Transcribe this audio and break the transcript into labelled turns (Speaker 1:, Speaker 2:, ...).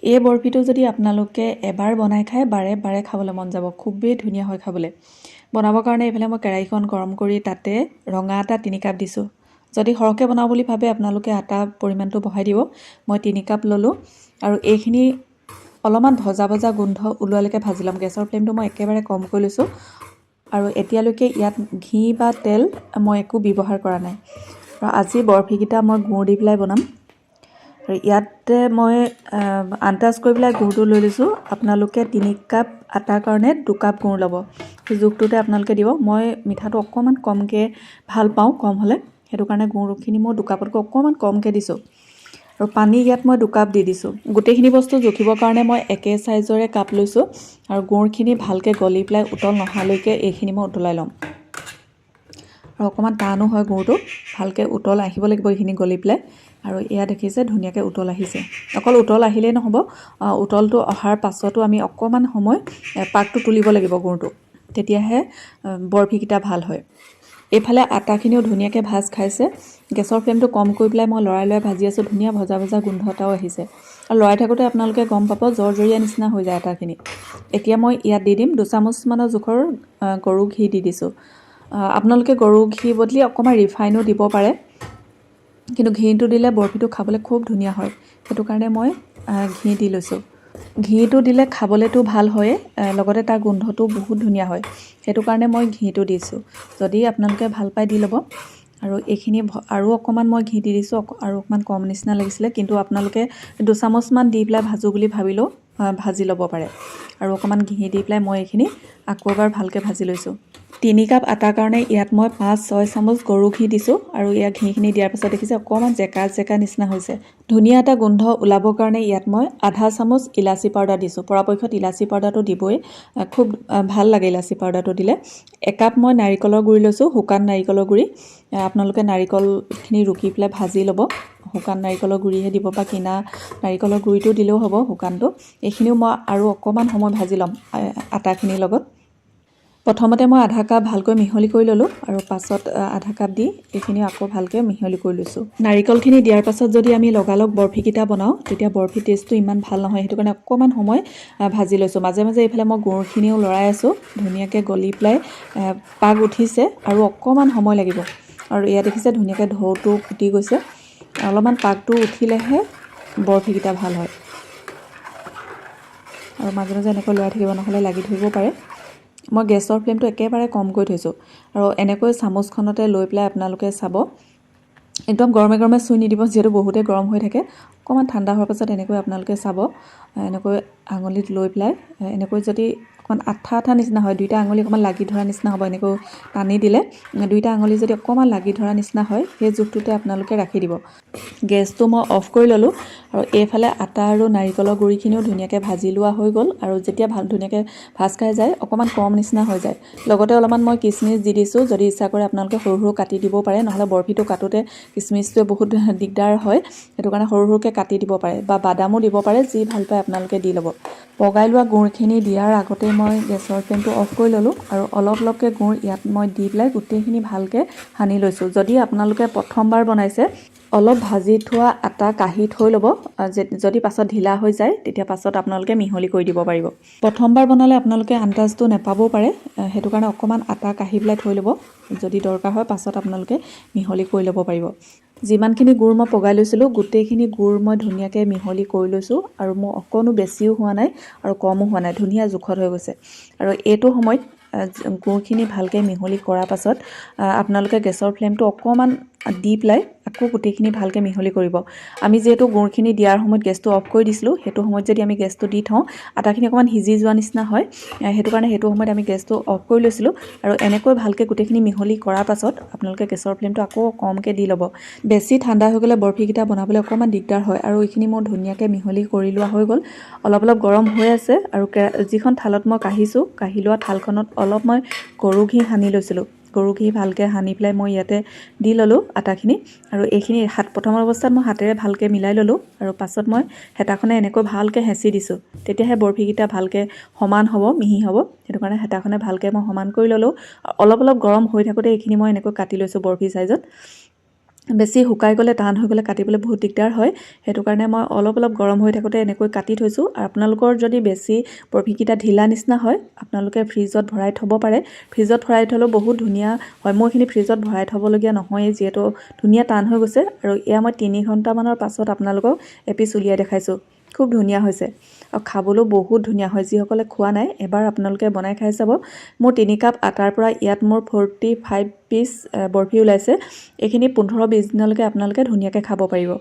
Speaker 1: এই বৰফিটো যদি আপোনালোকে এবাৰ বনাই খায় বাৰে বাৰে খাবলৈ মন যাব, খুবেই ধুনীয়া হয় খাবলৈ। বনাবৰ কাৰণে এইফালে মই কেৰাহীখন গৰম কৰি তাতে ৰঙা আটা 3 কাপ দিছোঁ। যদি সৰহকৈ বনাওঁ বুলি ভাবে আপোনালোকে আটা পৰিমাণটো বঢ়াই দিব। মই 3 কাপ ল'লোঁ আৰু এইখিনি অলপমান ভজা ভজা গোন্ধ ওলোৱালৈকে ভাজি ল'ম। গেছৰ ফ্লেমটো মই একেবাৰে কম কৰি লৈছোঁ আৰু এতিয়ালৈকে ইয়াত ঘি বা তেল মই একো ব্যৱহাৰ কৰা নাই। আৰু আজি বৰফিকেইটা মই গুড় দি পেলাই বনাম। আৰু ইয়াতে মই আন্দাজ কৰি পেলাই গুড়টো লৈ লৈছোঁ। আপোনালোকে 3 কাপ আটাৰ কাৰণে 2 কাপ গুড় ল'ব। সেই জোখটোতে আপোনালোকে দিব। মই মিঠাটো অকণমান কমকৈ ভাল পাওঁ, কম হ'লে, সেইটো কাৰণে গুড়খিনি মই 2 কাপতকৈ অকণমান কমকৈ দিছোঁ। আৰু পানী ইয়াত মই 2 কাপ দি দিছোঁ। গোটেইখিনি বস্তু জুখিবৰ কাৰণে মই একে চাইজৰে কাপ লৈছোঁ আৰু গুড়খিনি ভালকৈ গলি পেলাই উতল নহালৈকে এইখিনি মই উতলাই ল'ম। আৰু অকণমান টানো হয় গুড়টো, ভালকৈ উতল আহিব লাগিব এইখিনি গলি পেলাই। আৰু এয়া দেখিছে ধুনীয়াকৈ উতল আহিছে। অকল উতল আহিলেই নহ'ব, উতলটো অহাৰ পাছতো আমি অকণমান সময় পাকটো তুলিব লাগিব গুড়টো, তেতিয়াহে বৰফিকেইটা ভাল হয়। এইফালে আটাখিনিও ধুনীয়াকৈ ভাজ খাইছে। গেছৰ ফ্লেমটো কম কৰি পেলাই মই লৰাই লৰাই ভাজি আছোঁ। ধুনীয়া ভজা ভজা গোন্ধ এটাও আহিছে। আৰু লৰাই থাকোঁতে আপোনালোকে গম পাব জৰজৰীয়া নিচিনা হৈ যায় আটাখিনি। এতিয়া মই ইয়াত দি দিম 2 চামুচমানৰ জোখৰ গৰু ঘি দি দিছোঁ। আপোনালোকে গৰু ঘি বদলি অকণমান ৰিফাইনো দিব পাৰে, কিন্তু ঘিটো দিলে বৰফিটো খাবলৈ খুব ধুনীয়া হয়, সেইটো কাৰণে মই ঘি দি লৈছোঁ। ঘিটো দিলে খাবলৈতো ভাল হয়ে, লগতে তাৰ গোন্ধটো বহুত ধুনীয়া হয়, সেইটো কাৰণে মই ঘিটো দিছোঁ। যদি আপোনালোকে ভাল পাই দি ল'ব। আৰু এইখিনি আৰু অকণমান মই ঘি দি দিছোঁ, আৰু অকণমান কম নিচিনা লাগিছিলে, কিন্তু আপোনালোকে 2 চামুচমান দি পেলাই ভাজোঁ বুলি ভাবিলেও ভাজি ল'ব পাৰে। আৰু অকণমান ঘি দি পেলাই মই এইখিনি আকৌ এবাৰ ভালকৈ ভাজি লৈছোঁ। 3 কাপ আটাৰ কাৰণে ইয়াত মই 5-6 চামুচ গৰু ঘি দিছোঁ। আৰু ইয়াত ঘিখিনি দিয়াৰ পাছত দেখিছে অকণমান জেকা জেকা নিচিনা হৈছে। ধুনীয়া এটা গোন্ধ ওলাবৰ কাৰণে ইয়াত মই আধা চামুচ ইলাচি পাউডাৰ দিছোঁ। পৰাপক্ষত ইলাচি পাউডাৰটো দিবই, খুব ভাল লাগে ইলাচি পাউডাৰটো দিলে। 1 কাপ মই নাৰিকলৰ গুড়ি লৈছোঁ, শুকান নাৰিকলৰ গুড়ি। আপোনালোকে নাৰিকলখিনি ৰুকি পেলাই ভাজি ল'ব। শুকান নাৰিকলৰ গুড়িহে দিব বা কিনা নাৰিকলৰ গুড়িটো দিলেও হ'ব, শুকানটো। এইখিনিও মই আৰু অকণমান সময় ভাজি ল'ম আটাখিনিৰ লগত। প্ৰথমতে মই আধা কাপ ভালকৈ মিহলি কৰি ল'লোঁ আৰু পাছত আধা কাপ দি এইখিনি আকৌ ভালকৈ মিহলি কৰি লৈছোঁ। নাৰিকলখিনি দিয়াৰ পাছত যদি আমি লগালগ বৰফিকেইটা বনাওঁ তেতিয়া বৰফি টেষ্টটো ইমান ভাল নহয়, সেইটো কাৰণে অকণমান সময় ভাজি লৈছোঁ। মাজে মাজে এইফালে মই গুড়খিনিও লৰাই আছোঁ। ধুনীয়াকৈ গলি পেলাই পাক উঠিছে আৰু অকণমান সময় লাগিব। আৰু ইয়াত দেখিছে ধুনীয়াকৈ ঢৌটো ফুটি গৈছে। অলপমান পাকটো উঠিলেহে বৰফিকেইটা ভাল হয়। আৰু মাজে মাজে এনেকৈ লৰাই থাকিব, নহ'লে লাগি ধৰিব পাৰে। মই গেছৰ ফ্লেমটো একেবাৰে কম কৰি থৈছোঁ। আৰু এনেকৈ চামুচখনতে লৈ পেলাই আপোনালোকে চাব, একদম গৰমে গৰমে চুই নিদিব, যিহেতু বহুতেই গৰম হৈ থাকে। অকণমান ঠাণ্ডা হোৱাৰ পাছত এনেকৈ আপোনালোকে চাব, এনেকৈ আঙুলিত লৈ পেলাই এনেকৈ যদি অকণমান আঠা আঠা নিচিনা হয়, 2টা আঙুলি অকণমান লাগি ধৰা নিচিনা হ'ব, এনেকৈ টানি দিলে 2টা আঙুলি যদি অকণমান লাগি ধৰা নিচিনা হয়, সেই জোখটোতে আপোনালোকে ৰাখি দিব। গেছটো মই অফ কৰি ল'লোঁ। আৰু এইফালে আটা আৰু নাৰিকলৰ গুড়িখিনিও ধুনীয়াকৈ ভাজি লোৱা হৈ গ'ল। আৰু যেতিয়া ধুনীয়াকৈ ভাজ খাই যায় অকণমান কম নিচিনা হৈ যায়। লগতে অলপমান মই কিচমিচ দি দিছোঁ, যদি ইচ্ছা কৰে আপোনালোকে সৰু সৰু কাটি দিব পাৰে, নহ'লে বৰফিটো কাটোতে কিচমিচটোৱে বহুত দিগদাৰ হয়, সেইটো কাৰণে সৰু সৰুকৈ কাটি দিব পাৰে, বা বাদামো দিব পাৰে, যি ভাল পায় আপোনালোকে দি ল'ব। পগাই লোৱা গুড়খিনি দিয়াৰ আগতে মই গেছৰ ফ্লেমটো অফ কৰি ল'লোঁ আৰু অলপ অলপকৈ গুড় ইয়াত মই দি পেলাই গোটেইখিনি ভালকৈ সানি লৈছোঁ। যদি আপোনালোকে প্ৰথমবাৰ বনাইছে, অলপ ভাজি থোৱা আটা কাঢ়ি থৈ ল'ব। যদি পাছত ঢিলা হৈ যায় তেতিয়া পাছত আপোনালোকে মিহলি কৰি দিব পাৰিব। প্ৰথমবাৰ বনালে আপোনালোকে আন্দাজটো নাপাবও পাৰে, সেইটো কাৰণে অকণমান আটা কাঢ়ি পেলাই থৈ ল'ব। যদি দৰকাৰ হয় পাছত আপোনালোকে মিহলি কৰি ল'ব পাৰিব। যিমানখিনি গুড় মই পগাই লৈছিলোঁ গোটেইখিনি গুড় মই ধুনীয়াকৈ মিহলি কৰি লৈছোঁ। আৰু মোৰ অকণো বেছিও হোৱা নাই আৰু কমো হোৱা নাই, ধুনীয়া জোখত হৈ গৈছে। আৰু এইটো সময়ত গুড়খিনি ভালকৈ মিহলি কৰাৰ পাছত আপোনালোকে গেছৰ ফ্লেমটো অকণমান দি পেলাই আকৌ গোটেইখিনি ভালকৈ মিহলি কৰিব। আমি যিহেতু গুড়খিনি দিয়াৰ সময়ত গেছটো অফ কৰি দিছিলোঁ, সেইটো সময়ত যদি আমি গেছটো দি থওঁ আটাখিনি অকণমান সিজি যোৱা নিচিনা হয়, সেইটো কাৰণে সেইটো সময়ত আমি গেছটো অফ কৰি লৈছিলোঁ। আৰু এনেকৈ ভালকৈ গোটেইখিনি মিহলি কৰাৰ পাছত আপোনালোকে গেছৰ ফ্লেমটো আকৌ কমকৈ দি ল'ব। বেছি ঠাণ্ডা হৈ গ'লে বৰফিকেইটা বনাবলৈ অকণমান দিগদাৰ হয়। আৰু এইখিনি মোৰ ধুনীয়াকৈ মিহলি কৰি লোৱা হৈ গ'ল। অলপ অলপ গৰম হৈ আছে। আৰু যিখন থালত মই কাঢ়ি লোৱা থালখনত অলপ মই গৰু ঘি সানি লৈছিলোঁ। গৰু ঘি ভালকৈ সানি পেলাই মই ইয়াতে দি ল'লোঁ আটাখিনি। আৰু এইখিনি প্ৰথম অৱস্থাত মই হাতেৰে ভালকৈ মিলাই ল'লোঁ, আৰু পাছত মই হেতাখনে এনেকৈ ভালকৈ হেঁচি দিছোঁ, তেতিয়াহে বৰফিকেইটা ভালকৈ সমান হ'ব, মিহি হ'ব। সেইটো কাৰণে হেতাখনে ভালকৈ মই সমান কৰি ল'লোঁ। অলপ অলপ গৰম হৈ থাকোঁতে এইখিনি মই এনেকৈ কাটি লৈছোঁ বৰফি চাইজত। বেছি শুকাই গ'লে টান হৈ গ'লে কাটিবলৈ বহুত দিগদাৰ হয় সেইটো কাৰণে মই অলপ অলপ গৰম হৈ থাকোঁতে এনেকৈ কাটি থৈছোঁ আৰু আপোনালোকৰ যদি বেছি বৰফিকেইটা ঢিলা নিচিনা হয় আপোনালোকে ফ্ৰিজত ভৰাই থ'ব পাৰে ফ্ৰিজত ভৰাই থ'লেও বহুত ধুনীয়া হয় মই এইখিনি ফ্ৰিজত ভৰাই থ'বলগীয়া নহয়েই যিহেতু ধুনীয়া টান হৈ গৈছে আৰু এয়া মই 3 ঘণ্টামানৰ পাছত আপোনালোকক এপিচ উলিয়াই দেখাইছোঁ খুব ধুনীয়া হৈছে আৰু খাবলৈও বহুত ধুনীয়া হয় যিসকলে খোৱা নাই এবাৰ আপোনালোকে বনাই খাই চাব মোৰ 3 কাপ আটাৰ পৰা ইয়াত মোৰ 45 পিচ বৰফি ওলাইছে এইখিনি 15-20 দিনলৈকে আপোনালোকে ধুনীয়াকৈ খাব পাৰিব